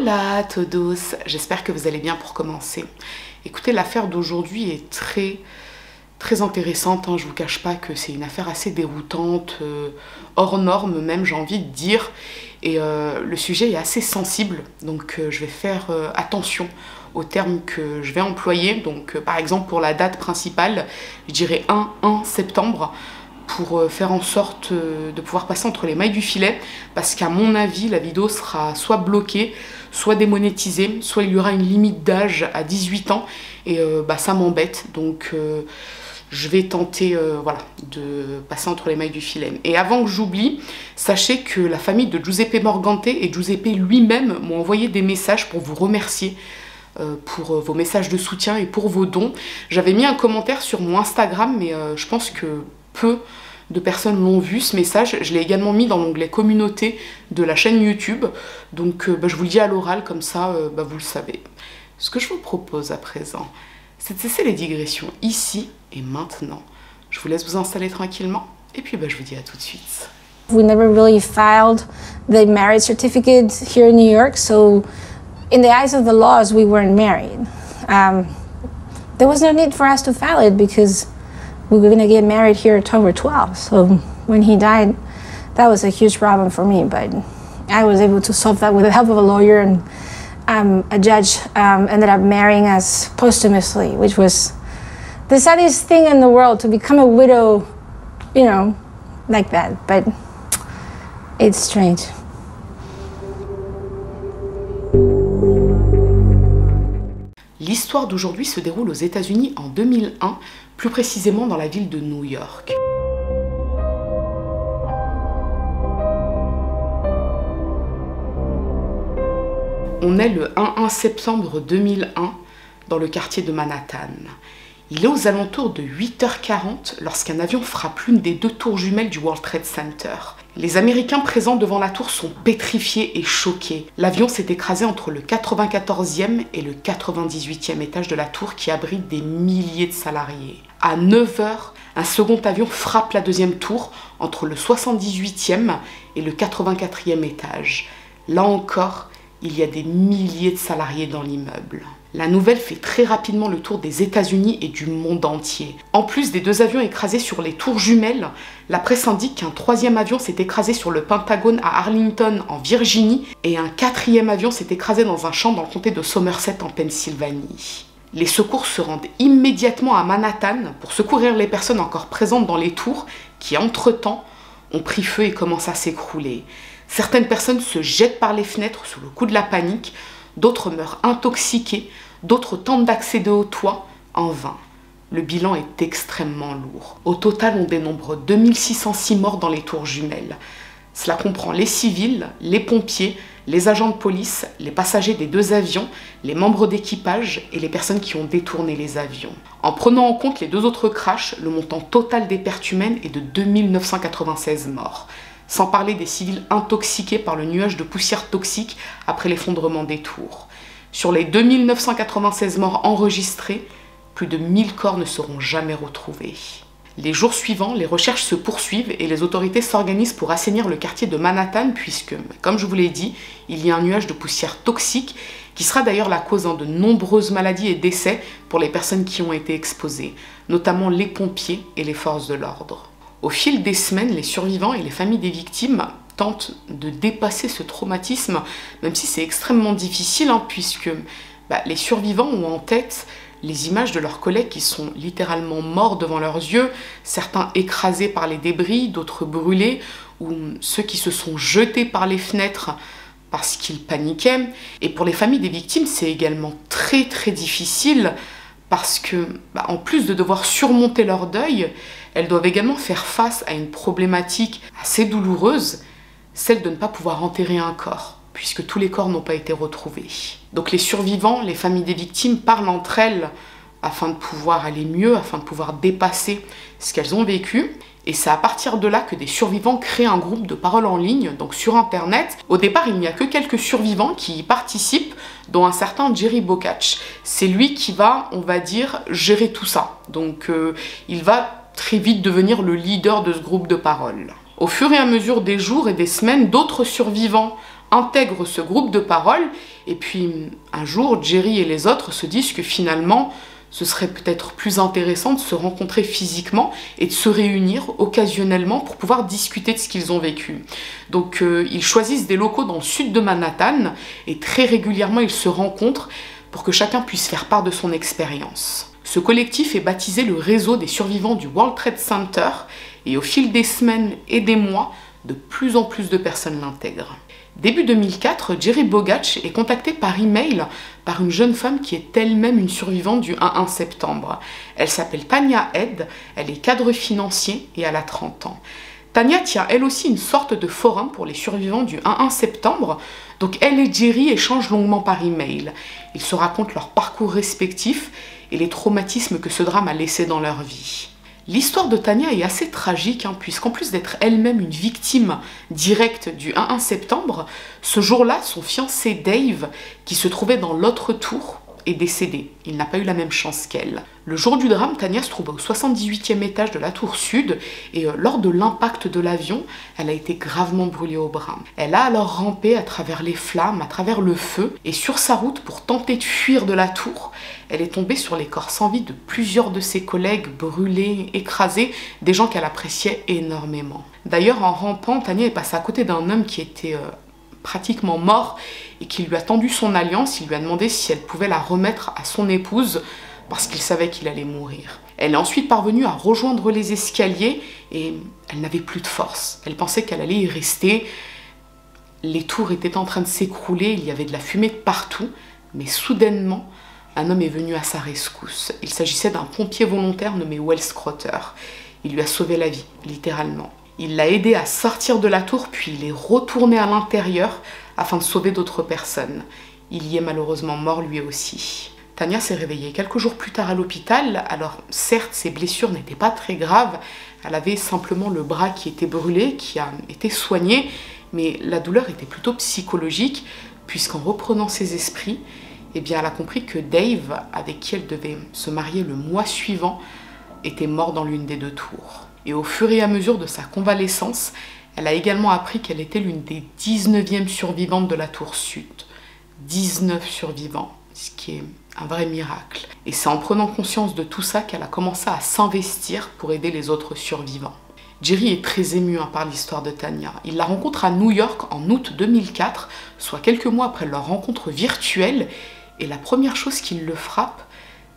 Hola todos, j'espère que vous allez bien pour commencer. Écoutez, l'affaire d'aujourd'hui est très intéressante, hein. Je vous cache pas que c'est une affaire assez déroutante, hors norme même, j'ai envie de dire. Et le sujet est assez sensible, donc je vais faire attention aux termes que je vais employer. Donc par exemple pour la date principale, je dirais 1 septembre, pour faire en sorte de pouvoir passer entre les mailles du filet, parce qu'à mon avis la vidéo sera soit bloquée, soit démonétisée, soit il y aura une limite d'âge à 18 ans et ça m'embête, donc je vais tenter voilà, de passer entre les mailles du filet. Et avant que j'oublie, sachez que la famille de Giuseppe Morgante et Giuseppe lui-même m'ont envoyé des messages pour vous remercier pour vos messages de soutien et pour vos dons. J'avais mis un commentaire sur mon Instagram, mais je pense que peu de personnes l'ont vu ce message. Je l'ai également mis dans l'onglet communauté de la chaîne YouTube, donc je vous le dis à l'oral, comme ça vous le savez. Ce que je vous propose à présent, c'est de cesser les digressions ici et maintenant. Je vous laisse vous installer tranquillement et puis je vous dis à tout de suite. We never really filed the marriage certificate here in New York, so in the eyes of the laws we weren't married. There was no need for us to file it because we were going to get married here October 12th. So when he died, that was a huge problem for me, but I was able to solve that with the help of a lawyer, and a judge ended up marrying us posthumously, which was the saddest thing in the world, to become a widow, you know, like that, but it's strange. L'histoire d'aujourd'hui se déroule aux États-Unis en 2001, plus précisément dans la ville de New York. On est le 1 septembre 2001 dans le quartier de Manhattan. Il est aux alentours de 8h40 lorsqu'un avion frappe l'une des deux tours jumelles du World Trade Center. Les Américains présents devant la tour sont pétrifiés et choqués. L'avion s'est écrasé entre le 94e et le 98e étage de la tour qui abrite des milliers de salariés. À 9h, un second avion frappe la deuxième tour entre le 78e et le 84e étage. Là encore, il y a des milliers de salariés dans l'immeuble. La nouvelle fait très rapidement le tour des États-Unis et du monde entier. En plus des deux avions écrasés sur les tours jumelles, la presse indique qu'un troisième avion s'est écrasé sur le Pentagone à Arlington en Virginie et un quatrième avion s'est écrasé dans un champ dans le comté de Somerset en Pennsylvanie. Les secours se rendent immédiatement à Manhattan pour secourir les personnes encore présentes dans les tours qui, entre-temps, ont pris feu et commencent à s'écrouler. Certaines personnes se jettent par les fenêtres sous le coup de la panique, d'autres meurent intoxiquées, d'autres tentent d'accéder au toit, en vain. Le bilan est extrêmement lourd. Au total, on dénombre 2606 morts dans les tours jumelles. Cela comprend les civils, les pompiers, les agents de police, les passagers des deux avions, les membres d'équipage et les personnes qui ont détourné les avions. En prenant en compte les deux autres crashs, le montant total des pertes humaines est de 2996 morts. Sans parler des civils intoxiqués par le nuage de poussière toxique après l'effondrement des tours. Sur les 2996 morts enregistrés, plus de 1000 corps ne seront jamais retrouvés. Les jours suivants, les recherches se poursuivent et les autorités s'organisent pour assainir le quartier de Manhattan puisque, comme je vous l'ai dit, il y a un nuage de poussière toxique qui sera d'ailleurs la cause de nombreuses maladies et décès pour les personnes qui ont été exposées, notamment les pompiers et les forces de l'ordre. Au fil des semaines, les survivants et les familles des victimes tentent de dépasser ce traumatisme, même si c'est extrêmement difficile, puisque les survivants ont en tête les images de leurs collègues qui sont littéralement morts devant leurs yeux, certains écrasés par les débris, d'autres brûlés, ou ceux qui se sont jetés par les fenêtres parce qu'ils paniquaient. Et pour les familles des victimes, c'est également très difficile, parce que, en plus de devoir surmonter leur deuil, elles doivent également faire face à une problématique assez douloureuse, celle de ne pas pouvoir enterrer un corps, puisque tous les corps n'ont pas été retrouvés. Donc les survivants, les familles des victimes parlent entre elles afin de pouvoir aller mieux, afin de pouvoir dépasser ce qu'elles ont vécu. Et c'est à partir de là que des survivants créent un groupe de parole en ligne, donc sur internet. Au départ, il n'y a que quelques survivants qui y participent, dont un certain Jerry Bocach. C'est lui qui va, on va dire, gérer tout ça. Donc il va très vite devenir le leader de ce groupe de parole. Au fur et à mesure des jours et des semaines, d'autres survivants intègre ce groupe de parole, et puis un jour, Jerry et les autres se disent que finalement, ce serait peut-être plus intéressant de se rencontrer physiquement et de se réunir occasionnellement pour pouvoir discuter de ce qu'ils ont vécu. Donc ils choisissent des locaux dans le sud de Manhattan et très régulièrement ils se rencontrent pour que chacun puisse faire part de son expérience. Ce collectif est baptisé le réseau des survivants du World Trade Center et au fil des semaines et des mois, de plus en plus de personnes l'intègrent. Début 2004, Jerry Bogach est contacté par email par une jeune femme qui est elle-même une survivante du 11 septembre. Elle s'appelle Tania, elle est cadre financier et elle a 30 ans. Tania tient elle aussi une sorte de forum pour les survivants du 11 septembre, donc elle et Jerry échangent longuement par email. Ils se racontent leur parcours respectif et les traumatismes que ce drame a laissés dans leur vie. L'histoire de Tania est assez tragique, puisqu'en plus d'être elle-même une victime directe du 11 septembre, ce jour-là, son fiancé Dave, qui se trouvait dans l'autre tour, est décédé. Il n'a pas eu la même chance qu'elle. Le jour du drame, Tania se trouvait au 78e étage de la tour sud, et lors de l'impact de l'avion, elle a été gravement brûlée au bras. Elle a alors rampé à travers les flammes, à travers le feu, et sur sa route pour tenter de fuir de la tour, elle est tombée sur les corps sans vie de plusieurs de ses collègues brûlés, écrasés, des gens qu'elle appréciait énormément. D'ailleurs, en rampant, Tania est passée à côté d'un homme qui était pratiquement mort et qui lui a tendu son alliance. Il lui a demandé si elle pouvait la remettre à son épouse parce qu'il savait qu'il allait mourir. Elle est ensuite parvenue à rejoindre les escaliers et elle n'avait plus de force. Elle pensait qu'elle allait y rester. Les tours étaient en train de s'écrouler, il y avait de la fumée de partout, mais soudainement, un homme est venu à sa rescousse. Il s'agissait d'un pompier volontaire nommé Wells Crotter. Il lui a sauvé la vie, littéralement. Il l'a aidé à sortir de la tour, puis il est retourné à l'intérieur afin de sauver d'autres personnes. Il y est malheureusement mort lui aussi. Tania s'est réveillée quelques jours plus tard à l'hôpital. Alors certes, ses blessures n'étaient pas très graves. Elle avait simplement le bras qui était brûlé, qui a été soigné, mais la douleur était plutôt psychologique, puisqu'en reprenant ses esprits, eh bien, elle a compris que Dave, avec qui elle devait se marier le mois suivant, était mort dans l'une des deux tours. Et au fur et à mesure de sa convalescence, elle a également appris qu'elle était l'une des 19e survivantes de la tour sud. 19 survivants, ce qui est un vrai miracle. Et c'est en prenant conscience de tout ça qu'elle a commencé à s'investir pour aider les autres survivants. Jerry est très ému par l'histoire de Tania. Il la rencontre à New York en août 2004, soit quelques mois après leur rencontre virtuelle, et la première chose qui le frappe,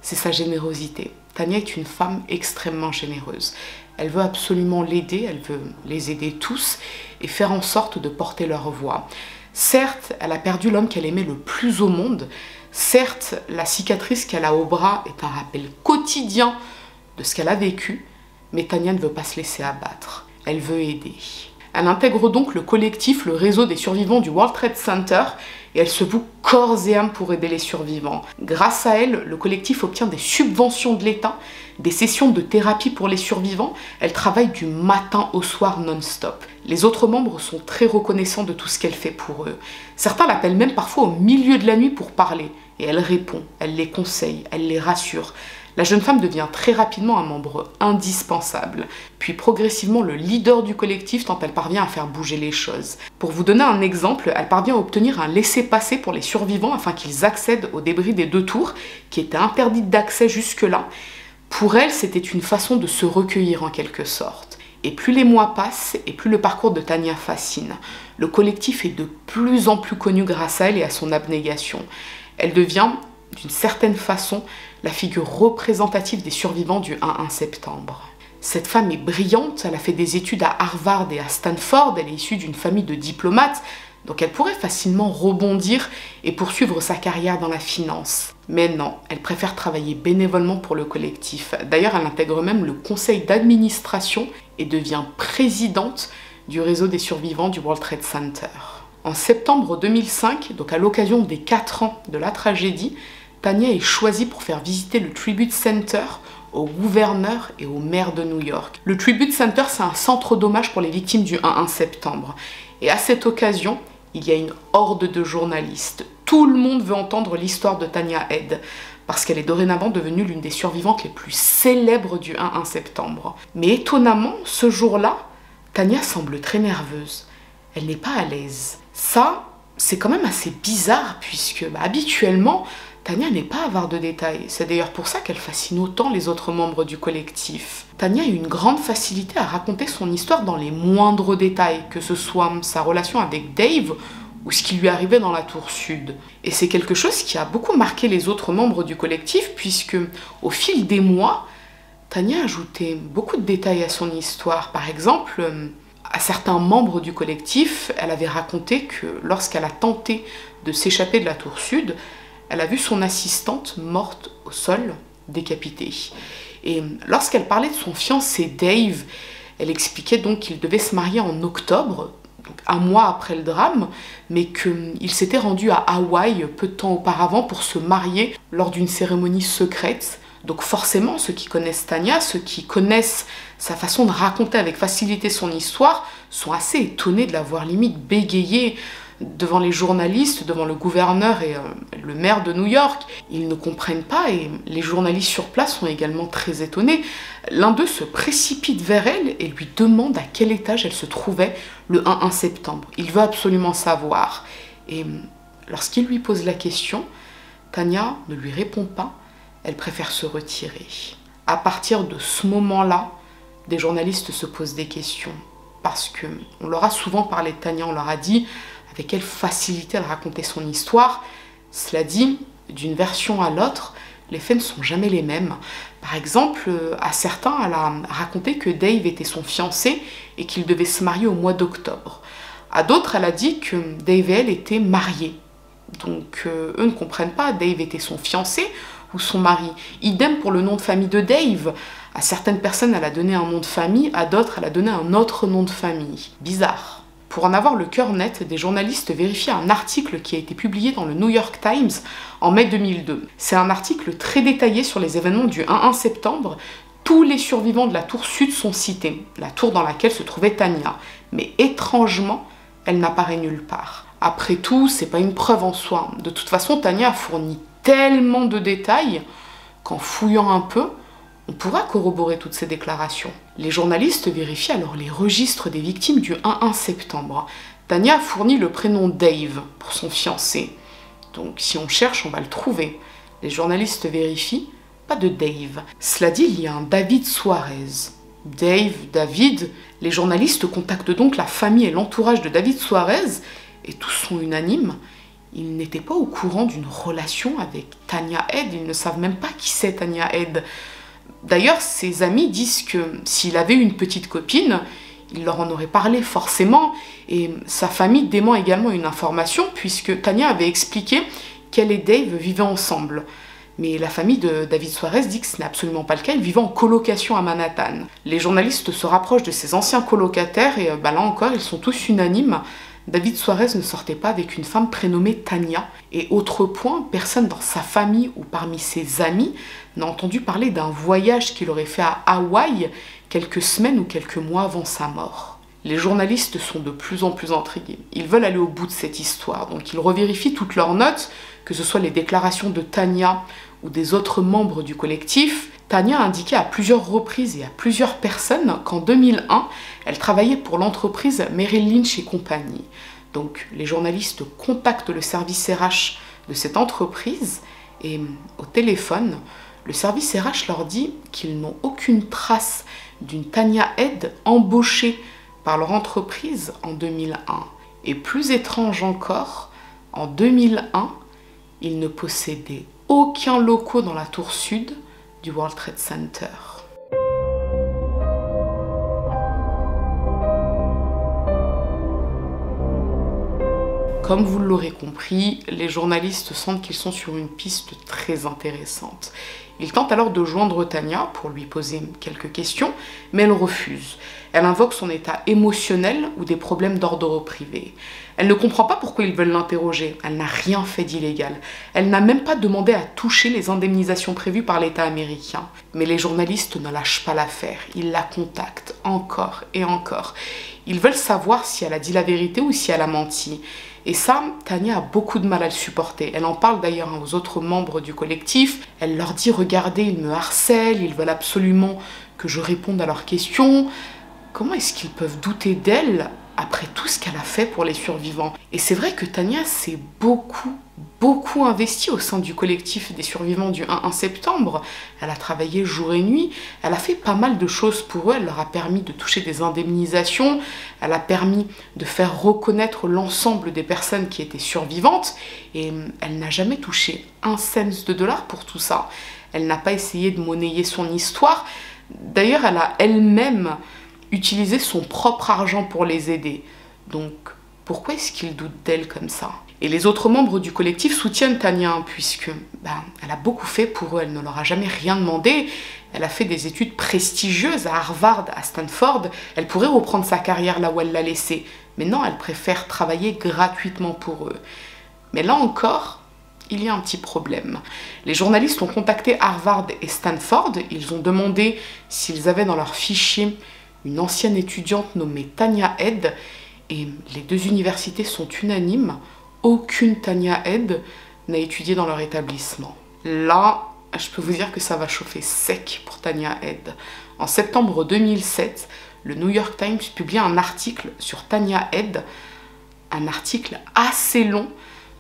c'est sa générosité. Tania est une femme extrêmement généreuse. Elle veut absolument l'aider, elle veut les aider tous et faire en sorte de porter leur voix. Certes, elle a perdu l'homme qu'elle aimait le plus au monde. Certes, la cicatrice qu'elle a au bras est un rappel quotidien de ce qu'elle a vécu, mais Tania ne veut pas se laisser abattre. Elle veut aider. Elle intègre donc le collectif, le réseau des survivants du World Trade Center, et elle se voue corps et âme pour aider les survivants. Grâce à elle, le collectif obtient des subventions de l'État, des sessions de thérapie pour les survivants. Elle travaille du matin au soir non-stop. Les autres membres sont très reconnaissants de tout ce qu'elle fait pour eux. Certains l'appellent même parfois au milieu de la nuit pour parler, et elle répond, elle les conseille, elle les rassure. La jeune femme devient très rapidement un membre indispensable, puis progressivement le leader du collectif tant elle parvient à faire bouger les choses. Pour vous donner un exemple, elle parvient à obtenir un laissez-passer pour les survivants afin qu'ils accèdent aux débris des deux tours, qui étaient interdites d'accès jusque-là. Pour elle, c'était une façon de se recueillir en quelque sorte. Et plus les mois passent, et plus le parcours de Tania fascine. Le collectif est de plus en plus connu grâce à elle et à son abnégation. Elle devient, d'une certaine façon, la figure représentative des survivants du 11 septembre. Cette femme est brillante, elle a fait des études à Harvard et à Stanford, elle est issue d'une famille de diplomates, donc elle pourrait facilement rebondir et poursuivre sa carrière dans la finance. Mais non, elle préfère travailler bénévolement pour le collectif. D'ailleurs, elle intègre même le conseil d'administration et devient présidente du réseau des survivants du World Trade Center. En septembre 2005, donc à l'occasion des 4 ans de la tragédie, Tania est choisie pour faire visiter le Tribute Center au gouverneur et au maire de New York. Le Tribute Center, c'est un centre d'hommage pour les victimes du 11 septembre. Et à cette occasion, il y a une horde de journalistes. Tout le monde veut entendre l'histoire de Tania, parce qu'elle est dorénavant devenue l'une des survivantes les plus célèbres du 11 septembre. Mais étonnamment, ce jour-là, Tania semble très nerveuse. Elle n'est pas à l'aise. Ça, c'est quand même assez bizarre puisque habituellement, Tania n'est pas avare de détails. C'est d'ailleurs pour ça qu'elle fascine autant les autres membres du collectif. Tania a une grande facilité à raconter son histoire dans les moindres détails, que ce soit sa relation avec Dave ou ce qui lui arrivait dans la tour sud. Et c'est quelque chose qui a beaucoup marqué les autres membres du collectif puisque, au fil des mois, Tania ajoutait beaucoup de détails à son histoire. Par exemple, à certains membres du collectif, elle avait raconté que lorsqu'elle a tenté de s'échapper de la tour sud, elle a vu son assistante morte au sol, décapitée. Et lorsqu'elle parlait de son fiancé Dave, elle expliquait donc qu'il devait se marier en octobre, donc un mois après le drame, mais qu'il s'était rendu à Hawaï peu de temps auparavant pour se marier lors d'une cérémonie secrète. Donc forcément, ceux qui connaissent Tania, ceux qui connaissent sa façon de raconter avec facilité son histoire, sont assez étonnés de la voir limite bégayer devant les journalistes, devant le gouverneur et le maire de New York. Ils ne comprennent pas et les journalistes sur place sont également très étonnés. L'un d'eux se précipite vers elle et lui demande à quel étage elle se trouvait le 11 septembre. Il veut absolument savoir. Et lorsqu'il lui pose la question, Tania ne lui répond pas, elle préfère se retirer. À partir de ce moment-là, des journalistes se posent des questions. Parce qu'on leur a souvent parlé de Tania, on leur a dit avec quelle facilité elle racontait son histoire. Cela dit, d'une version à l'autre, les faits ne sont jamais les mêmes. Par exemple, à certains, elle a raconté que Dave était son fiancé et qu'il devait se marier au mois d'octobre. À d'autres, elle a dit que Dave et elle étaient mariés. Donc, eux ne comprennent pas, Dave était son fiancé ou son mari. Idem pour le nom de famille de Dave. À certaines personnes, elle a donné un nom de famille, à d'autres, elle a donné un autre nom de famille. Bizarre. Pour en avoir le cœur net, des journalistes vérifient un article qui a été publié dans le New York Times en mai 2002. C'est un article très détaillé sur les événements du 11 septembre. Tous les survivants de la tour sud sont cités, la tour dans laquelle se trouvait Tania. Mais étrangement, elle n'apparaît nulle part. Après tout, c'est pas une preuve en soi. De toute façon, Tania a fourni tellement de détails qu'en fouillant un peu, on pourra corroborer toutes ces déclarations. Les journalistes vérifient alors les registres des victimes du 11 septembre. Tania a fourni le prénom Dave pour son fiancé. Donc si on cherche, on va le trouver. Les journalistes vérifient, pas de Dave. Cela dit, il y a un David Suarez. Dave, David, les journalistes contactent donc la famille et l'entourage de David Suarez et tous sont unanimes. Ils n'étaient pas au courant d'une relation avec Tania Head, ils ne savent même pas qui c'est Tania Head. D'ailleurs, ses amis disent que s'il avait une petite copine, il leur en aurait parlé forcément. Et sa famille dément également une information puisque Tania avait expliqué qu'elle et Dave vivaient ensemble. Mais la famille de David Suarez dit que ce n'est absolument pas le cas, ils vivaient en colocation à Manhattan. Les journalistes se rapprochent de ses anciens colocataires et là encore, ils sont tous unanimes. David Suarez ne sortait pas avec une femme prénommée Tania. Et autre point, personne dans sa famille ou parmi ses amis n'a entendu parler d'un voyage qu'il aurait fait à Hawaï quelques semaines ou quelques mois avant sa mort. Les journalistes sont de plus en plus intrigués. Ils veulent aller au bout de cette histoire, donc ils revérifient toutes leurs notes, que ce soit les déclarations de Tania ou des autres membres du collectif. Tania a indiqué à plusieurs reprises et à plusieurs personnes qu'en 2001, elle travaillait pour l'entreprise MERCIIII et compagnie. Donc les journalistes contactent le service RH de cette entreprise et au téléphone, le service RH leur dit qu'ils n'ont aucune trace d'une Tania Head embauchée par leur entreprise en 2001. Et plus étrange encore, en 2001, ils ne possédaient aucun locaux dans la tour sud du World Trade Center. Comme vous l'aurez compris, les journalistes sentent qu'ils sont sur une piste très intéressante. Ils tentent alors de joindre Tania pour lui poser quelques questions, mais elle refuse. Elle invoque son état émotionnel ou des problèmes d'ordre privé. Elle ne comprend pas pourquoi ils veulent l'interroger. Elle n'a rien fait d'illégal. Elle n'a même pas demandé à toucher les indemnisations prévues par l'État américain. Mais les journalistes ne lâchent pas l'affaire. Ils la contactent encore et encore. Ils veulent savoir si elle a dit la vérité ou si elle a menti. Et ça, Tania a beaucoup de mal à le supporter. Elle en parle d'ailleurs aux autres membres du collectif. Elle leur dit « Regardez, ils me harcèlent, ils veulent absolument que je réponde à leurs questions. Comment est-ce qu'ils peuvent douter d'elle après tout ce qu'elle a fait pour les survivants. Et c'est vrai que Tania s'est beaucoup investie au sein du collectif des survivants du 11 septembre. Elle a travaillé jour et nuit, elle a fait pas mal de choses pour eux, elle leur a permis de toucher des indemnisations, elle a permis de faire reconnaître l'ensemble des personnes qui étaient survivantes, et elle n'a jamais touché un cent de dollar pour tout ça. Elle n'a pas essayé de monnayer son histoire. D'ailleurs, elle a elle-même utilisé son propre argent pour les aider. Donc, pourquoi est-ce qu'ils doutent d'elle comme ça? Et les autres membres du collectif soutiennent Tania, puisque elle a beaucoup fait pour eux, elle ne leur a jamais rien demandé. Elle a fait des études prestigieuses à Harvard, à Stanford. Elle pourrait reprendre sa carrière là où elle l'a laissée. Mais non, elle préfère travailler gratuitement pour eux. Mais là encore, il y a un petit problème. Les journalistes ont contacté Harvard et Stanford. Ils ont demandé s'ils avaient dans leur fichier une ancienne étudiante nommée Tania Head. Et les deux universités sont unanimes. Aucune Tania Head n'a étudié dans leur établissement. Là, je peux vous dire que ça va chauffer sec pour Tania Head. En septembre 2007, le New York Times publie un article sur Tania Head, un article assez long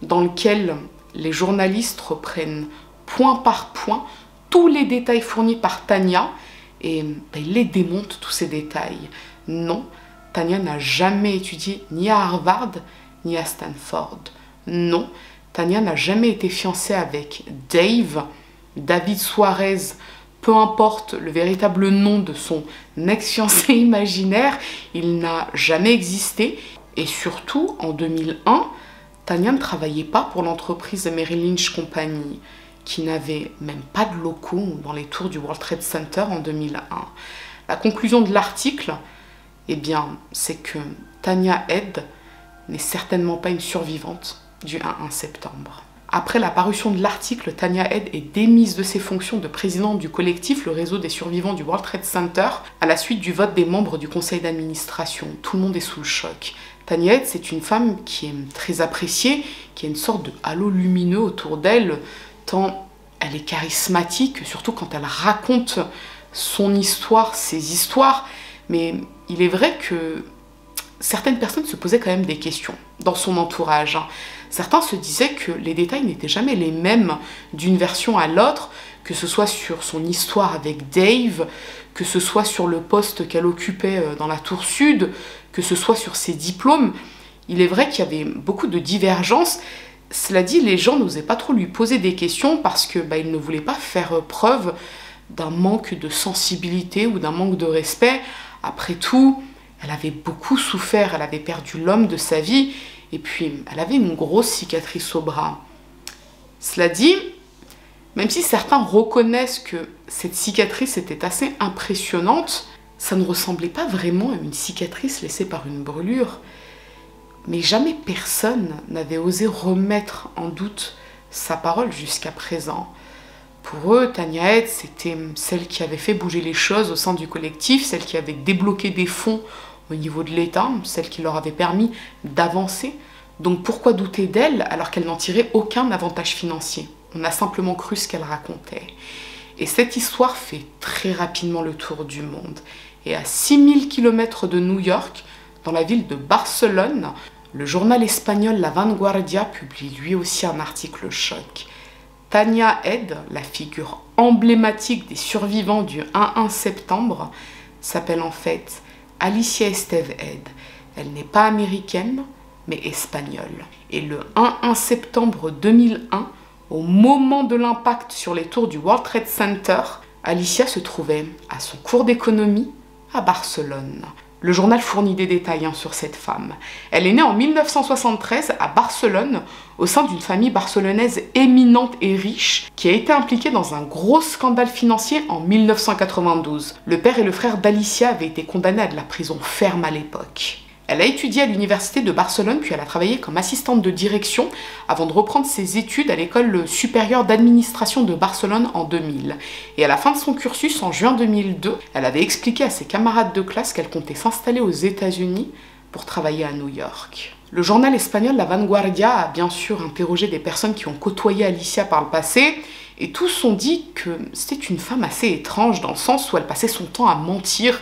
dans lequel les journalistes reprennent point par point tous les détails fournis par Tania et ils les démontent tous ces détails. Non, Tania n'a jamais étudié ni à Harvard ni à Stanford. Non, Tania n'a jamais été fiancée avec David Suarez, peu importe le véritable nom de son ex-fiancé imaginaire, il n'a jamais existé. Et surtout, en 2001, Tania ne travaillait pas pour l'entreprise MERCIIII Company, qui n'avait même pas de locaux dans les tours du World Trade Center en 2001. La conclusion de l'article, eh bien, c'est que Tania Head n'est certainement pas une survivante du 11 septembre. Après la parution de l'article, Tania Head est démise de ses fonctions de présidente du collectif, le réseau des survivants du World Trade Center, à la suite du vote des membres du conseil d'administration. Tout le monde est sous le choc. Tania Head, c'est une femme qui est très appréciée, qui a une sorte de halo lumineux autour d'elle, tant elle est charismatique, surtout quand elle raconte son histoire, ses histoires. Mais il est vrai que certaines personnes se posaient quand même des questions dans son entourage. Certains se disaient que les détails n'étaient jamais les mêmes d'une version à l'autre, que ce soit sur son histoire avec Dave, que ce soit sur le poste qu'elle occupait dans la tour sud, que ce soit sur ses diplômes. Il est vrai qu'il y avait beaucoup de divergences. Cela dit, les gens n'osaient pas trop lui poser des questions parce que ils ne voulaient pas faire preuve d'un manque de sensibilité ou d'un manque de respect. Après tout, elle avait beaucoup souffert, elle avait perdu l'homme de sa vie, et puis elle avait une grosse cicatrice au bras. Cela dit, même si certains reconnaissent que cette cicatrice était assez impressionnante, ça ne ressemblait pas vraiment à une cicatrice laissée par une brûlure. Mais jamais personne n'avait osé remettre en doute sa parole jusqu'à présent. Pour eux, Tania Head, c'était celle qui avait fait bouger les choses au sein du collectif, celle qui avait débloqué des fonds au niveau de l'État, celle qui leur avait permis d'avancer. Donc pourquoi douter d'elle alors qu'elle n'en tirait aucun avantage financier? On a simplement cru ce qu'elle racontait. Et cette histoire fait très rapidement le tour du monde. Et à 6000 km de New York, dans la ville de Barcelone, le journal espagnol La Vanguardia publie lui aussi un article choc. Tania Head, la figure emblématique des survivants du 11 septembre, s'appelle en fait Alicia Esteve Head. Elle n'est pas américaine, mais espagnole. Et le 11 septembre 2001, au moment de l'impact sur les tours du World Trade Center, Alicia se trouvait à son cours d'économie à Barcelone. Le journal fournit des détails sur cette femme. Elle est née en 1973 à Barcelone, au sein d'une famille barcelonaise éminente et riche, qui a été impliquée dans un gros scandale financier en 1992. Le père et le frère d'Alicia avaient été condamnés à de la prison ferme à l'époque. Elle a étudié à l'université de Barcelone, puis elle a travaillé comme assistante de direction avant de reprendre ses études à l'école supérieure d'administration de Barcelone en 2000. Et à la fin de son cursus, en juin 2002, elle avait expliqué à ses camarades de classe qu'elle comptait s'installer aux États-Unis pour travailler à New York. Le journal espagnol La Vanguardia a bien sûr interrogé des personnes qui ont côtoyé Alicia par le passé, et tous ont dit que c'était une femme assez étrange dans le sens où elle passait son temps à mentir.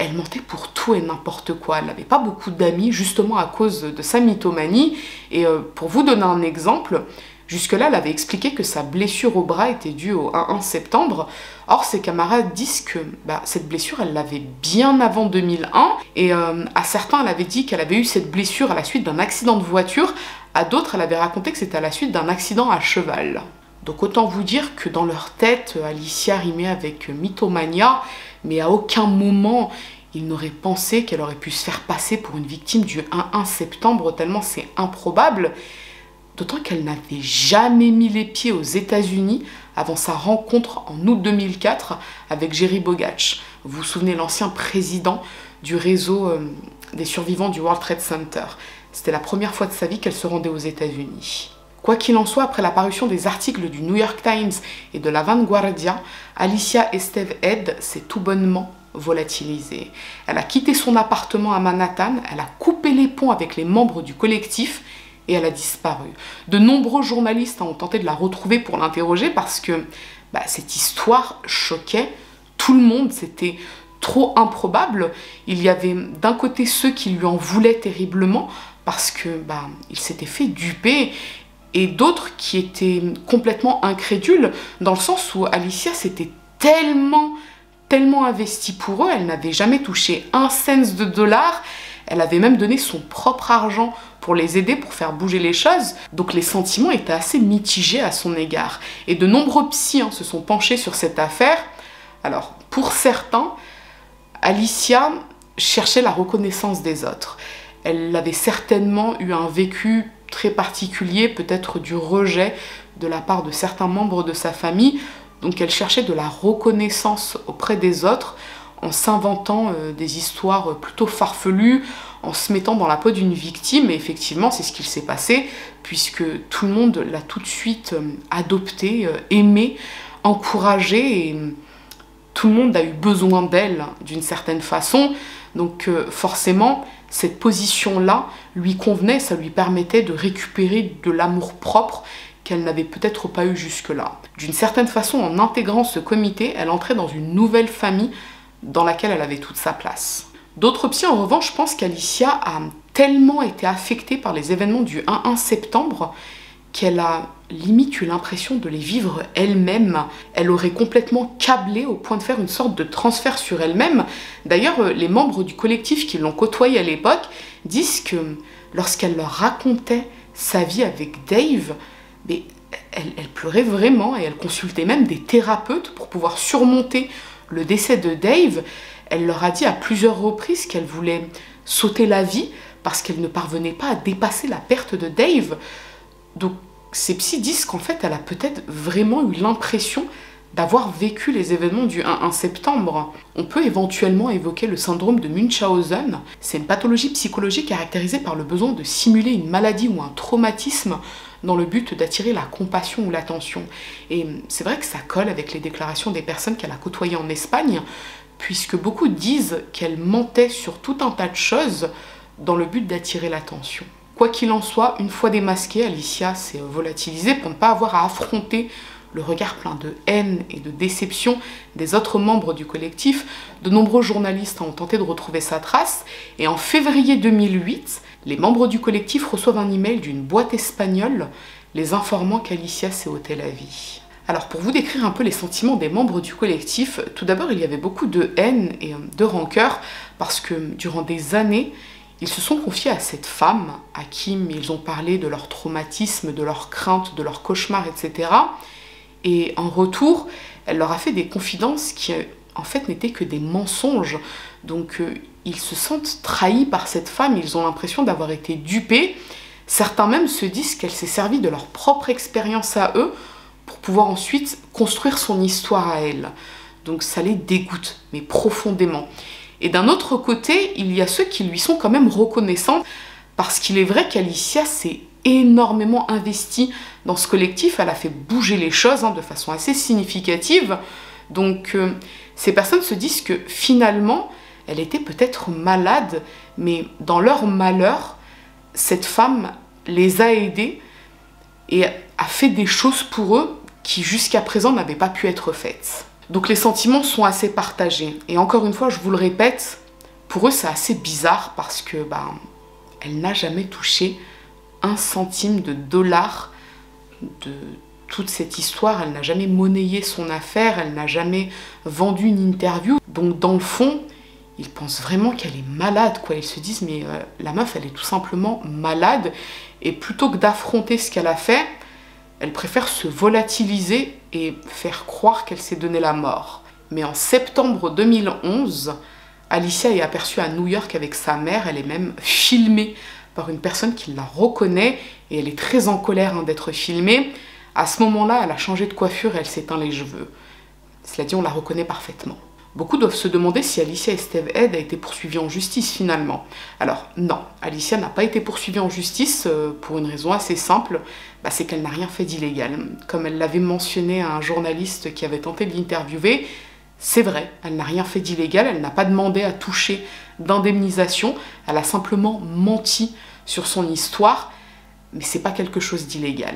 elle mentait pour tout et n'importe quoi. Elle n'avait pas beaucoup d'amis, justement à cause de sa mythomanie. Et pour vous donner un exemple, jusque-là, elle avait expliqué que sa blessure au bras était due au 1 septembre. Or, ses camarades disent que cette blessure, elle l'avait bien avant 2001. Et à certains, elle avait dit qu'elle avait eu cette blessure à la suite d'un accident de voiture. À d'autres, elle avait raconté que c'était à la suite d'un accident à cheval. Donc autant vous dire que dans leur tête, Alicia rimait avec mythomania, mais à aucun moment ils n'auraient pensé qu'elle aurait pu se faire passer pour une victime du 1 septembre, tellement c'est improbable. D'autant qu'elle n'avait jamais mis les pieds aux États-Unis avant sa rencontre en août 2004 avec Jerry Bogach. Vous vous souvenez, l'ancien président du réseau des survivants du World Trade Center. C'était la première fois de sa vie qu'elle se rendait aux États-Unis. Quoi qu'il en soit, après la parution des articles du New York Times et de la Vanguardia, Alicia Esteve Head s'est tout bonnement volatilisée. Elle a quitté son appartement à Manhattan, elle a coupé les ponts avec les membres du collectif et elle a disparu. De nombreux journalistes ont tenté de la retrouver pour l'interroger parce que cette histoire choquait tout le monde, c'était trop improbable. Il y avait d'un côté ceux qui lui en voulaient terriblement parce que il s'était fait duper, et d'autres qui étaient complètement incrédules dans le sens où Alicia s'était tellement investie pour eux, elle n'avait jamais touché un cent de dollar, elle avait même donné son propre argent pour les aider, pour faire bouger les choses. Donc les sentiments étaient assez mitigés à son égard. Et de nombreux psys se sont penchés sur cette affaire. Alors, pour certains, Alicia cherchait la reconnaissance des autres. Elle avait certainement eu un vécu très particulier, peut-être du rejet de la part de certains membres de sa famille. Donc elle cherchait de la reconnaissance auprès des autres en s'inventant des histoires plutôt farfelues, en se mettant dans la peau d'une victime. Et effectivement, c'est ce qu'il s'est passé, puisque tout le monde l'a tout de suite adoptée, aimée, encouragée, et tout le monde a eu besoin d'elle d'une certaine façon. Donc forcément, cette position-là lui convenait, ça lui permettait de récupérer de l'amour propre qu'elle n'avait peut-être pas eu jusque-là. D'une certaine façon, en intégrant ce comité, elle entrait dans une nouvelle famille dans laquelle elle avait toute sa place. D'autres psys, en revanche, pensent qu'Alicia a tellement été affectée par les événements du 1 septembre qu'elle a limite eu l'impression de les vivre elle-même. Elle aurait complètement câblé au point de faire une sorte de transfert sur elle-même. D'ailleurs, les membres du collectif qui l'ont côtoyée à l'époque disent que lorsqu'elle leur racontait sa vie avec Dave, elle pleurait vraiment et elle consultait même des thérapeutes pour pouvoir surmonter le décès de Dave. Elle leur a dit à plusieurs reprises qu'elle voulait sauter la vie parce qu'elle ne parvenait pas à dépasser la perte de Dave. Donc ces psys disent qu'en fait elle a peut-être vraiment eu l'impression d'avoir vécu les événements du 1 septembre. On peut éventuellement évoquer le syndrome de Munchausen. C'est une pathologie psychologique caractérisée par le besoin de simuler une maladie ou un traumatisme dans le but d'attirer la compassion ou l'attention. Et c'est vrai que ça colle avec les déclarations des personnes qu'elle a côtoyées en Espagne, puisque beaucoup disent qu'elle mentait sur tout un tas de choses dans le but d'attirer l'attention. Quoi qu'il en soit, une fois démasquée, Alicia s'est volatilisée pour ne pas avoir à affronter le regard plein de haine et de déception des autres membres du collectif. De nombreux journalistes ont tenté de retrouver sa trace, et en février 2008, les membres du collectif reçoivent un email d'une boîte espagnole les informant qu'Alicia s'est ôté la vie. Alors pour vous décrire un peu les sentiments des membres du collectif, tout d'abord il y avait beaucoup de haine et de rancœur, parce que durant des années, ils se sont confiés à cette femme à qui ils ont parlé de leur traumatisme, de leurs craintes, de leurs cauchemars, etc. Et en retour, elle leur a fait des confidences qui en fait n'étaient que des mensonges. Donc ils se sentent trahis par cette femme, ils ont l'impression d'avoir été dupés. Certains même se disent qu'elle s'est servie de leur propre expérience à eux pour pouvoir ensuite construire son histoire à elle. Donc ça les dégoûte, mais profondément. Et d'un autre côté, il y a ceux qui lui sont quand même reconnaissants, parce qu'il est vrai qu'Alicia s'est énormément investie dans ce collectif, elle a fait bouger les choses de façon assez significative. Donc ces personnes se disent que finalement, elle était peut-être malade, mais dans leur malheur, cette femme les a aidés et a fait des choses pour eux qui jusqu'à présent n'avaient pas pu être faites. Donc les sentiments sont assez partagés. Et encore une fois, je vous le répète, Pour eux, c'est assez bizarre parce que elle n'a jamais touché 1 centime de dollar de toute cette histoire. Elle n'a jamais monnayé son affaire, elle n'a jamais vendu une interview. Donc dans le fond, ils pensent vraiment qu'elle est malade, quoi. Ils se disent, mais la meuf, elle est tout simplement malade. Et plutôt que d'affronter ce qu'elle a fait, elle préfère se volatiliser et faire croire qu'elle s'est donné la mort. Mais en septembre 2011, Alicia est aperçue à New York avec sa mère. Elle est même filmée par une personne qui la reconnaît. Et elle est très en colère d'être filmée. À ce moment-là, elle a changé de coiffure et elle s'éteint les cheveux. Cela dit, on la reconnaît parfaitement. Beaucoup doivent se demander si Alicia Esteve-Ed a été poursuivie en justice finalement. Alors non, Alicia n'a pas été poursuivie en justice pour une raison assez simple, c'est qu'elle n'a rien fait d'illégal. Comme elle l'avait mentionné à un journaliste qui avait tenté de l'interviewer, c'est vrai, elle n'a rien fait d'illégal, elle n'a pas demandé à toucher d'indemnisation, elle a simplement menti sur son histoire, mais c'est pas quelque chose d'illégal.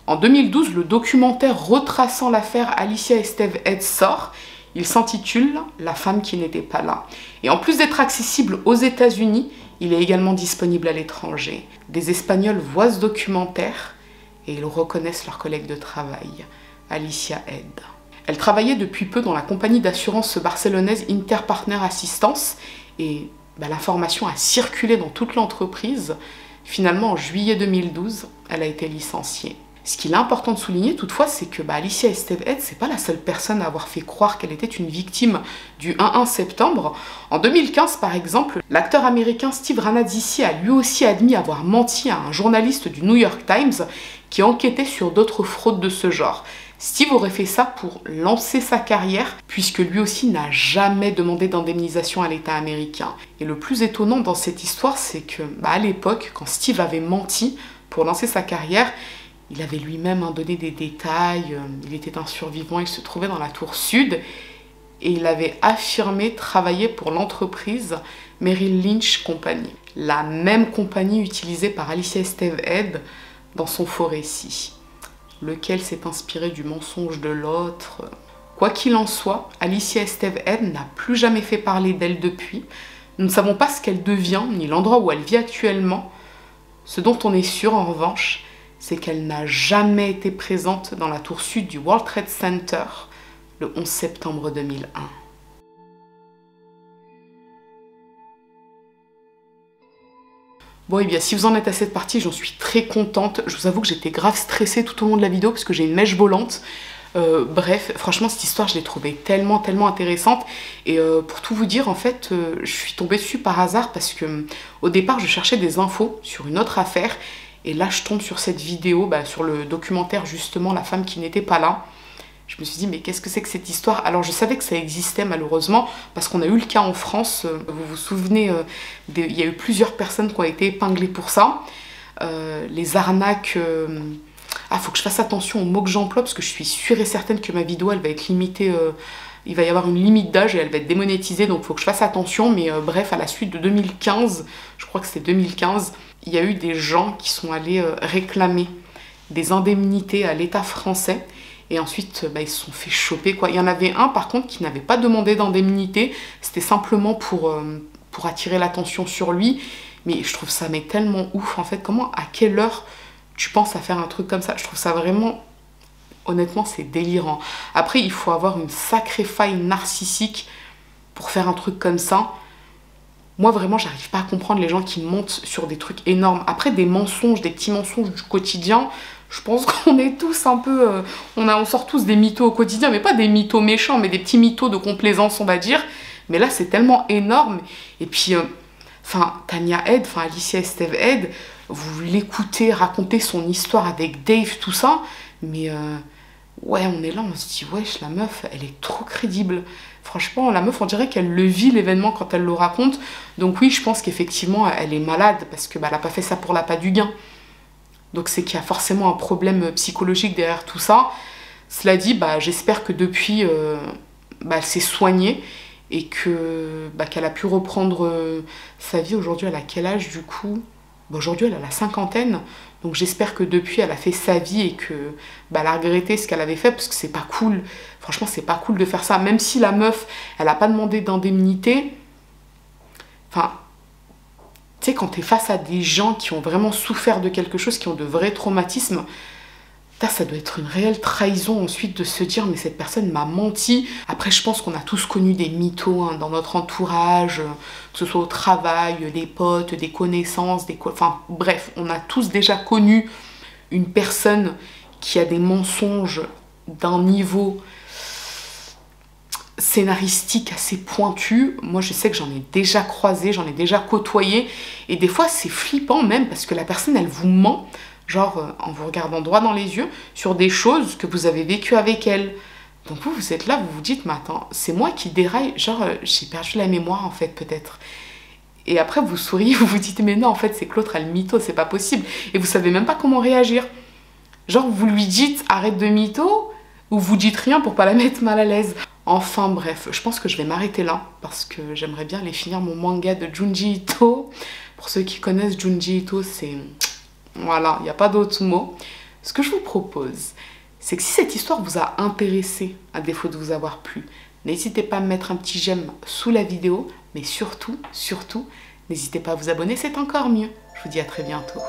En 2012, le documentaire retraçant l'affaire Alicia Esteve-Ed sort. Il s'intitule « La femme qui n'était pas là ». Et en plus d'être accessible aux États-Unis, il est également disponible à l'étranger. Des Espagnols voient ce documentaire et ils reconnaissent leur collègue de travail, Alicia Ed. Elle travaillait depuis peu dans la compagnie d'assurance barcelonaise Interpartner Assistance et l'information a circulé dans toute l'entreprise. Finalement, en juillet 2012, elle a été licenciée. Ce qu'il est important de souligner toutefois, c'est que Alicia Esteve-Ed, c'est pas la seule personne à avoir fait croire qu'elle était une victime du 11 septembre. En 2015, par exemple, l'acteur américain Steve Rannazzisi a lui aussi admis avoir menti à un journaliste du New York Times qui enquêtait sur d'autres fraudes de ce genre. Steve aurait fait ça pour lancer sa carrière, puisque lui aussi n'a jamais demandé d'indemnisation à l'État américain. Et le plus étonnant dans cette histoire, c'est que à l'époque, quand Steve avait menti pour lancer sa carrière, il avait lui-même donné des détails, il était un survivant, il se trouvait dans la tour sud et il avait affirmé travailler pour l'entreprise Merrill Lynch Company, la même compagnie utilisée par Alicia Esteve-Ed dans son faux récit, lequel s'est inspiré du mensonge de l'autre. Quoi qu'il en soit, Alicia Esteve-Ed n'a plus jamais fait parler d'elle depuis. Nous ne savons pas ce qu'elle devient, ni l'endroit où elle vit actuellement. Ce dont on est sûr, en revanche, c'est qu'elle n'a jamais été présente dans la tour sud du World Trade Center le 11 septembre 2001. Bon, et bien, si vous en êtes à cette partie, j'en suis très contente. Je vous avoue que j'étais grave stressée tout au long de la vidéo parce que j'ai une mèche volante. Bref, franchement, cette histoire, je l'ai trouvée tellement intéressante. Et pour tout vous dire, en fait, je suis tombée dessus par hasard parce que au départ, je cherchais des infos sur une autre affaire. Et là, je tombe sur cette vidéo, sur le documentaire, justement, La femme qui n'était pas là. Je me suis dit, mais qu'est-ce que c'est que cette histoire? Alors, je savais que ça existait, malheureusement, parce qu'on a eu le cas en France. Vous vous souvenez, il y a eu plusieurs personnes qui ont été épinglées pour ça. Les arnaques... faut que je fasse attention aux mots que j'emploie, parce que je suis sûre et certaine que ma vidéo, elle va être limitée... il va y avoir une limite d'âge et elle va être démonétisée, donc il faut que je fasse attention. Mais bref, à la suite de 2015, je crois que c'était 2015... il y a eu des gens qui sont allés réclamer des indemnités à l'État français et ensuite ils se sont fait choper, quoi. Il y en avait un par contre qui n'avait pas demandé d'indemnité, c'était simplement pour attirer l'attention sur lui, mais je trouve ça tellement ouf en fait. Comment, à quelle heure tu penses à faire un truc comme ça? Je trouve ça vraiment, honnêtement, c'est délirant. Après, il faut avoir une sacrée faille narcissique pour faire un truc comme ça. Moi, vraiment, j'arrive pas à comprendre les gens qui montent sur des trucs énormes. Après, des mensonges, des petits mensonges du quotidien, je pense qu'on est tous un peu... on sort tous des mythos au quotidien, mais pas des mythos méchants, mais des petits mythos de complaisance, on va dire. Mais là, c'est tellement énorme. Et puis, Tania Ed, Alicia Esteve-Ed, vous l'écoutez raconter son histoire avec Dave, tout ça, mais... ouais, on est là, on se dit, wesh, la meuf, elle est trop crédible. Franchement, la meuf, on dirait qu'elle le vit, l'événement, quand elle le raconte. Donc oui, je pense qu'effectivement, elle est malade, parce que elle n'a pas fait ça pour l'appât du gain. Donc c'est qu'il y a forcément un problème psychologique derrière tout ça. Cela dit, j'espère que depuis, elle s'est soignée, et que qu'elle a pu reprendre sa vie. Aujourd'hui, elle a quel âge, du coup? Aujourd'hui, elle a la cinquantaine. Donc j'espère que depuis, elle a fait sa vie et que elle a regretté ce qu'elle avait fait, parce que c'est pas cool. Franchement, c'est pas cool de faire ça. Même si la meuf, elle a pas demandé d'indemnité, Enfin, tu sais, quand tu es face à des gens qui ont vraiment souffert de quelque chose, qui ont de vrais traumatismes, ça doit être une réelle trahison ensuite de se dire mais cette personne m'a menti. Après je pense qu'on a tous connu des mythos hein, dans notre entourage, que ce soit au travail, des potes, des connaissances, enfin bref, on a tous déjà connu une personne qui a des mensonges d'un niveau scénaristique assez pointu. Moi je sais que j'en ai déjà croisé, j'en ai déjà côtoyé et des fois c'est flippant même parce que la personne elle vous ment. Genre en vous regardant droit dans les yeux, sur des choses que vous avez vécues avec elle. Donc vous êtes là, vous vous dites, mais attends, c'est moi qui déraille, genre j'ai perdu la mémoire en fait peut-être. Et après vous souriez, vous vous dites, mais non en fait c'est que l'autre elle mytho, c'est pas possible. Et vous savez même pas comment réagir. Genre vous lui dites, arrête de mytho, ou vous dites rien pour pas la mettre mal à l'aise. Enfin bref, je pense que je vais m'arrêter là, parce que j'aimerais bien aller finir mon manga de Junji Ito. Pour ceux qui connaissent Junji Ito, c'est... Voilà, il n'y a pas d'autre mot. Ce que je vous propose, c'est que si cette histoire vous a intéressé, à défaut de vous avoir plu, n'hésitez pas à me mettre un petit j'aime sous la vidéo, mais surtout, n'hésitez pas à vous abonner, c'est encore mieux. Je vous dis à très bientôt.